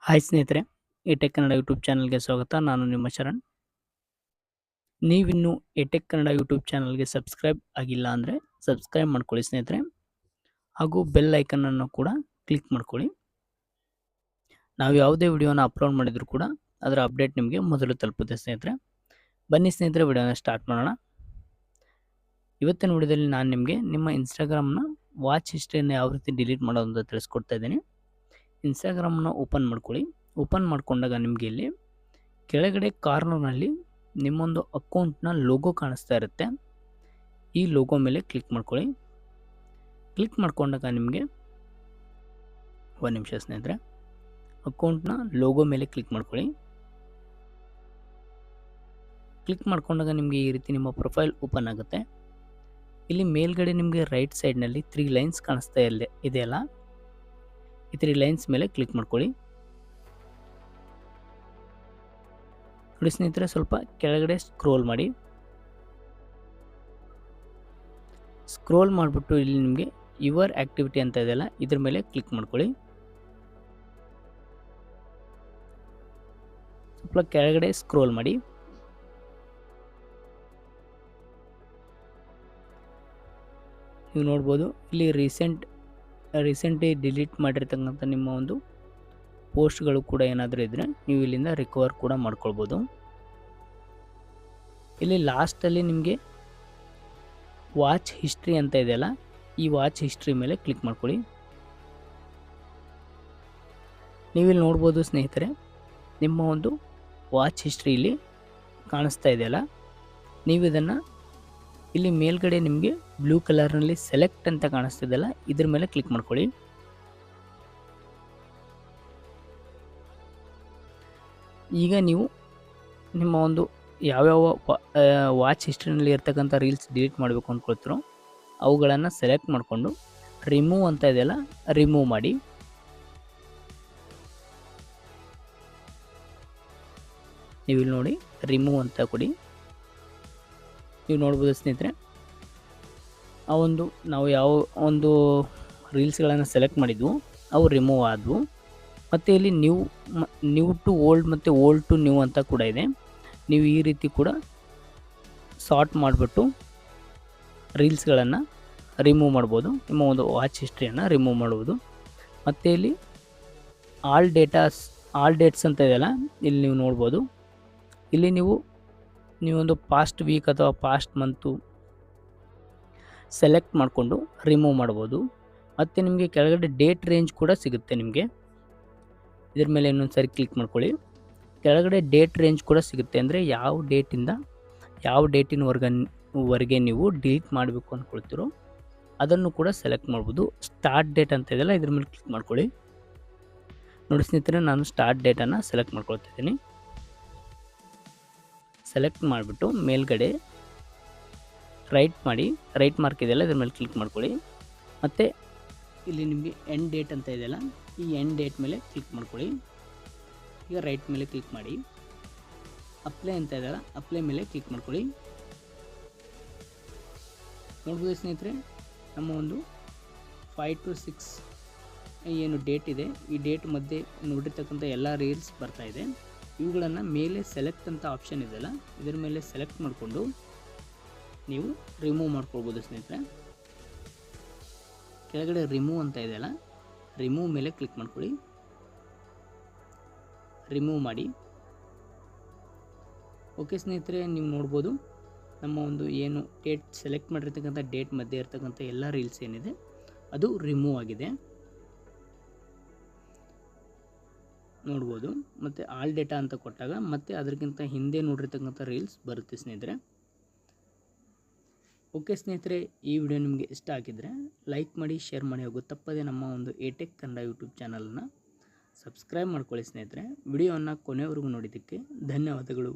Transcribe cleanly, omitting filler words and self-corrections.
Hi ಸ್ನೇಹಿತರೆ, ಎಟೆಕ್ Kannada YouTube ಚಾನಲ್ಗೆ ಸ್ವಾಗತ. ನಾನು ನಿಮ್ಮ ಶರಣ್. ನೀವಿನ್ನೂ ಎಟೆಕ್ ಕನ್ನಡ ಯೂಟ್ಯೂಬ್ ಚಾನಲ್ಗೆ ಸಬ್ಸ್ಕ್ರೈಬ್ ಆಗಿಲ್ಲ ಅಂದರೆ ಸಬ್ಸ್ಕ್ರೈಬ್ ಮಾಡ್ಕೊಳ್ಳಿ ಸ್ನೇಹಿತರೆ, ಹಾಗೂ ಬೆಲ್ ಐಕನನ್ನು ಕೂಡ ಕ್ಲಿಕ್ ಮಾಡ್ಕೊಳ್ಳಿ. ನಾವು ಯಾವುದೇ ವಿಡಿಯೋನ ಅಪ್ಲೋಡ್ ಮಾಡಿದರೂ ಕೂಡ ಅದರ ಅಪ್ಡೇಟ್ ನಿಮಗೆ ಮೊದಲು ತಲುಪುತ್ತೆ ಸ್ನೇಹಿತರೆ. ಬನ್ನಿ ಸ್ನೇಹಿತರೆ, ವಿಡಿಯೋನ ಸ್ಟಾರ್ಟ್ ಮಾಡೋಣ. ಇವತ್ತಿನ ವಿಡಿಯೋದಲ್ಲಿ ನಾನು ನಿಮಗೆ ನಿಮ್ಮ ಇನ್ಸ್ಟಾಗ್ರಾಮ್ನ ವಾಚ್ ಹಿಸ್ಟ್ರಿಯನ್ನು ಯಾವ ರೀತಿ ಡಿಲೀಟ್ ಮಾಡೋದು ಅಂತ ತಿಳಿಸ್ಕೊಡ್ತಾ ಇದ್ದೀನಿ. ಇನ್ಸ್ಟಾಗ್ರಾಮ್ನ ಓಪನ್ ಮಾಡ್ಕೊಳ್ಳಿ. ಓಪನ್ ಮಾಡ್ಕೊಂಡಾಗ ನಿಮಗೆ ಇಲ್ಲಿ ಕೆಳಗಡೆ ಕಾರ್ನರ್ನಲ್ಲಿ ನಿಮ್ಮೊಂದು ಅಕೌಂಟ್ನ ಲೋಗೋ ಕಾಣಿಸ್ತಾ ಇರುತ್ತೆ. ಈ ಲೋಗೋ ಮೇಲೆ ಕ್ಲಿಕ್ ಮಾಡ್ಕೊಳ್ಳಿ. ಕ್ಲಿಕ್ ಮಾಡ್ಕೊಂಡಾಗ ನಿಮಗೆ ಒಂದು ನಿಮಿಷ ಸ್ನೇಹಿತರೆ, ಅಕೌಂಟ್ನ ಲೋಗೋ ಮೇಲೆ ಕ್ಲಿಕ್ ಮಾಡ್ಕೊಳ್ಳಿ. ಕ್ಲಿಕ್ ಮಾಡ್ಕೊಂಡಾಗ ನಿಮಗೆ ಈ ರೀತಿ ನಿಮ್ಮ ಪ್ರೊಫೈಲ್ ಓಪನ್ ಆಗುತ್ತೆ. ಇಲ್ಲಿ ಮೇಲ್ಗಡೆ ನಿಮಗೆ ರೈಟ್ ಸೈಡ್ನಲ್ಲಿ 3 ಲೈನ್ಸ್ ಕಾಣಿಸ್ತಾ ಇದೆಯಲ್ಲ, ಈ 3 ಲೈನ್ಸ್ ಮೇಲೆ ಕ್ಲಿಕ್ ಮಾಡ್ಕೊಳ್ಳಿ. ನೋಡಿ ಸ್ನೇಹಿತರೆ, ಸ್ವಲ್ಪ ಕೆಳಗಡೆ ಸ್ಕ್ರೋಲ್ ಮಾಡಿ. ಸ್ಕ್ರೋಲ್ ಮಾಡಿಬಿಟ್ಟು ಇಲ್ಲಿ ನಿಮಗೆ ಯುವರ್ ಆಕ್ಟಿವಿಟಿ ಅಂತ ಇದೆಯಲ್ಲ, ಇದ್ರ ಮೇಲೆ ಕ್ಲಿಕ್ ಮಾಡ್ಕೊಳ್ಳಿ. ಸ್ವಲ್ಪ ಕೆಳಗಡೆ ಸ್ಕ್ರೋಲ್ ಮಾಡಿ. ನೀವು ನೋಡ್ಬೋದು ಇಲ್ಲಿ ರೀಸೆಂಟ್ಲಿ ಡಿಲೀಟ್ ಮಾಡಿರ್ತಕ್ಕಂಥ ನಿಮ್ಮ ಒಂದು ಪೋಸ್ಟ್ಗಳು ಕೂಡ ಏನಾದರೂ ಇದ್ದರೆ ನೀವು ಇಲ್ಲಿಂದ ರಿಕವರ್ ಕೂಡ ಮಾಡ್ಕೊಳ್ಬೋದು. ಇಲ್ಲಿ ಲಾಸ್ಟಲ್ಲಿ ನಿಮಗೆ ವಾಚ್ ಹಿಸ್ಟ್ರಿ ಅಂತ ಇದೆಯಲ್ಲ, ಈ ವಾಚ್ ಹಿಸ್ಟ್ರಿ ಮೇಲೆ ಕ್ಲಿಕ್ ಮಾಡ್ಕೊಳ್ಳಿ. ನೀವಿಲ್ಲಿ ನೋಡ್ಬೋದು ಸ್ನೇಹಿತರೆ, ನಿಮ್ಮ ಒಂದು ವಾಚ್ ಹಿಸ್ಟ್ರಿ ಇಲ್ಲಿ ಕಾಣಿಸ್ತಾ ಇದೆಯಲ್ಲ, ನೀವು ಇದನ್ನು ಇಲ್ಲಿ ಮೇಲ್ಗಡೆ ನಿಮಗೆ ಬ್ಲೂ ಕಲರ್ನಲ್ಲಿ ಸೆಲೆಕ್ಟ್ ಅಂತ ಕಾಣಿಸ್ತಿದೆಯಲ್ಲ, ಇದ್ರ ಮೇಲೆ ಕ್ಲಿಕ್ ಮಾಡ್ಕೊಳ್ಳಿ. ಈಗ ನೀವು ನಿಮ್ಮ ಒಂದು ಯಾವ್ಯಾವ ವಾಚ್ ಹಿಸ್ಟ್ರಿನಲ್ಲಿ ಇರ್ತಕ್ಕಂಥ ರೀಲ್ಸ್ ಡಿಲೀಟ್ ಮಾಡಬೇಕು ಅಂದ್ಕೊಳ್ತಿರೋ ಅವುಗಳನ್ನು ಸೆಲೆಕ್ಟ್ ಮಾಡಿಕೊಂಡು ರಿಮೂವ್ ಅಂತ ಇದೆಯಲ್ಲ, ರಿಮೂವ್ ಮಾಡಿ. ನೀವು ಇಲ್ಲಿ ನೋಡಿ ರಿಮೂವ್ ಅಂತ ಕೊಡಿ. ನೀವು ನೋಡ್ಬೋದು ಸ್ನೇಹಿತರೆ, ಆ ಒಂದು ನಾವು ಯಾವ ಒಂದು ರೀಲ್ಸ್ಗಳನ್ನು ಸೆಲೆಕ್ಟ್ ಮಾಡಿದ್ವು ಅವು ರಿಮೂವ್ ಆದವು. ಮತ್ತು ಇಲ್ಲಿ ನ್ಯೂ ಟು ಓಲ್ಡ್ ಮತ್ತು ಓಲ್ಡ್ ಟು ನ್ಯೂ ಅಂತ ಕೂಡ ಇದೆ. ನೀವು ಈ ರೀತಿ ಕೂಡ ಸಾರ್ಟ್ ಮಾಡಿಬಿಟ್ಟು ರೀಲ್ಸ್ಗಳನ್ನು ರಿಮೂವ್ ಮಾಡ್ಬೋದು. ನಿಮ್ಮ ಒಂದು ವಾಚ್ ಹಿಸ್ಟ್ರಿಯನ್ನು ರಿಮೂವ್ ಮಾಡ್ಬೋದು. ಮತ್ತು ಇಲ್ಲಿ ಆಲ್ ಡೇಟ್ಸ್ ಅಂತ ಇದೆಯಲ್ಲ, ಇಲ್ಲಿ ನೀವು ನೋಡ್ಬೋದು. ಇಲ್ಲಿ ನೀವೊಂದು ಪಾಸ್ಟ್ ವೀಕ್ ಅಥವಾ ಪಾಸ್ಟ್ ಮಂತು ಸೆಲೆಕ್ಟ್ ಮಾಡಿಕೊಂಡು ರಿಮೂವ್ ಮಾಡ್ಬೋದು. ಮತ್ತು ನಿಮಗೆ ಕೆಳಗಡೆ ಡೇಟ್ ರೇಂಜ್ ಕೂಡ ಸಿಗುತ್ತೆ. ನಿಮಗೆ ಇದ್ರ ಮೇಲೆ ಇನ್ನೊಂದು ಸಾರಿ ಕ್ಲಿಕ್ ಮಾಡ್ಕೊಳ್ಳಿ. ಕೆಳಗಡೆ ಡೇಟ್ ರೇಂಜ್ ಕೂಡ ಸಿಗುತ್ತೆ, ಅಂದರೆ ಯಾವ ಡೇಟಿಂದ ಯಾವ ಡೇಟಿನವರೆಗೆ ನೀವು ಡಿಲೀಟ್ ಮಾಡಬೇಕು ಅಂದ್ಕೊಳ್ತಿರೋ ಅದನ್ನು ಕೂಡ ಸೆಲೆಕ್ಟ್ ಮಾಡ್ಬೋದು. ಸ್ಟಾರ್ಟ್ ಡೇಟ್ ಅಂತ ಇದೆಯಲ್ಲ, ಇದ್ರ ಮೇಲೆ ಕ್ಲಿಕ್ ಮಾಡ್ಕೊಳ್ಳಿ. ನೋಡಿ ಸ್ನೇಹಿತರೆ, ನಾನು ಸ್ಟಾರ್ಟ್ ಡೇಟನ್ನು ಸೆಲೆಕ್ಟ್ ಮಾಡ್ಕೊಳ್ತಿದ್ದೀನಿ. ಸೆಲೆಕ್ಟ್ ಮಾಡಿಬಿಟ್ಟು ಮೇಲ್ಗಡೆ ರೈಟ್ ಮಾರ್ಕ್ ಇದೆಯಲ್ಲ, ಇದ್ರ ಮೇಲೆ ಕ್ಲಿಕ್ ಮಾಡ್ಕೊಳ್ಳಿ. ಮತ್ತು ಇಲ್ಲಿ ನಿಮಗೆ ಎಂಡ್ ಡೇಟ್ ಅಂತ ಇದೆಯಲ್ಲ, ಈ ಎಂಡ್ ಡೇಟ್ ಮೇಲೆ ಕ್ಲಿಕ್ ಮಾಡ್ಕೊಳ್ಳಿ. ಈಗ ರೈಟ್ ಮೇಲೆ ಕ್ಲಿಕ್ ಮಾಡಿ. ಅಪ್ಲೈ ಅಂತ ಇದೆಯಲ್ಲ, ಅಪ್ಲೈ ಮೇಲೆ ಕ್ಲಿಕ್ ಮಾಡ್ಕೊಳ್ಳಿ. ನೋಡ್ಬೋದು ಸ್ನೇಹಿತರೆ, ನಮ್ಮ ಒಂದು 5 to 6 ಏನು ಡೇಟ್ ಇದೆ, ಈ ಡೇಟ್ ಮಧ್ಯೆ ನೋಡಿರ್ತಕ್ಕಂಥ ಎಲ್ಲ ರೀಲ್ಸ್ ಬರ್ತಾ ಇದೆ. ಇವುಗಳನ್ನು ಮೇಲೆ ಸೆಲೆಕ್ಟ್ ಅಂತ ಆಪ್ಷನ್ ಇದೆಯಲ್ಲ, ಇದರ ಮೇಲೆ ಸೆಲೆಕ್ಟ್ ಮಾಡಿಕೊಂಡು ನೀವು ರಿಮೂವ್ ಮಾಡ್ಕೊಳ್ಬೋದು ಸ್ನೇಹಿತರೆ. ಕೆಳಗಡೆ ರಿಮೂವ್ ಅಂತ ಇದೆಯಲ್ಲ, ರಿಮೂವ್ ಮೇಲೆ ಕ್ಲಿಕ್ ಮಾಡ್ಕೊಳ್ಳಿ. ರಿಮೂವ್ ಮಾಡಿ. ಓಕೆ ಸ್ನೇಹಿತರೆ, ನೀವು ನೋಡ್ಬೋದು ನಮ್ಮ ಒಂದು ಏನು ಡೇಟ್ ಸೆಲೆಕ್ಟ್ ಮಾಡಿರ್ತಕ್ಕಂಥ ಡೇಟ್ ಮಧ್ಯೆ ಇರ್ತಕ್ಕಂಥ ಎಲ್ಲ ರೀಲ್ಸ್ ಏನಿದೆ ಅದು ರಿಮೂವ್ ಆಗಿದೆ ನೋಡ್ಬೋದು. ಮತ್ತು ಆಲ್ ಡೇಟಾ ಅಂತ ಕೊಟ್ಟಾಗ ಮತ್ತೆ ಅದಕ್ಕಿಂತ ಹಿಂದೆ ನೋಡಿರ್ತಕ್ಕಂಥ ರೀಲ್ಸ್ ಬರುತ್ತೆ ಸ್ನೇಹಿತರೆ. ಓಕೆ ಸ್ನೇಹಿತರೆ, ಈ ವಿಡಿಯೋ ನಿಮಗೆ ಇಷ್ಟ ಆಗಿದ್ದರೆ ಲೈಕ್ ಮಾಡಿ, ಶೇರ್ ಮಾಡಿ, ಹಾಗೂ ತಪ್ಪದೆ ನಮ್ಮ ಒಂದು ಎಟೆಕ್ ಕನ್ನಡ ಯೂಟ್ಯೂಬ್ ಚಾನಲನ್ನು ಸಬ್ಸ್ಕ್ರೈಬ್ ಮಾಡ್ಕೊಳ್ಳಿ ಸ್ನೇಹಿತರೆ. ವಿಡಿಯೋವನ್ನು ಕೊನೆವರೆಗೂ ನೋಡಿದ್ದಕ್ಕೆ ಧನ್ಯವಾದಗಳು.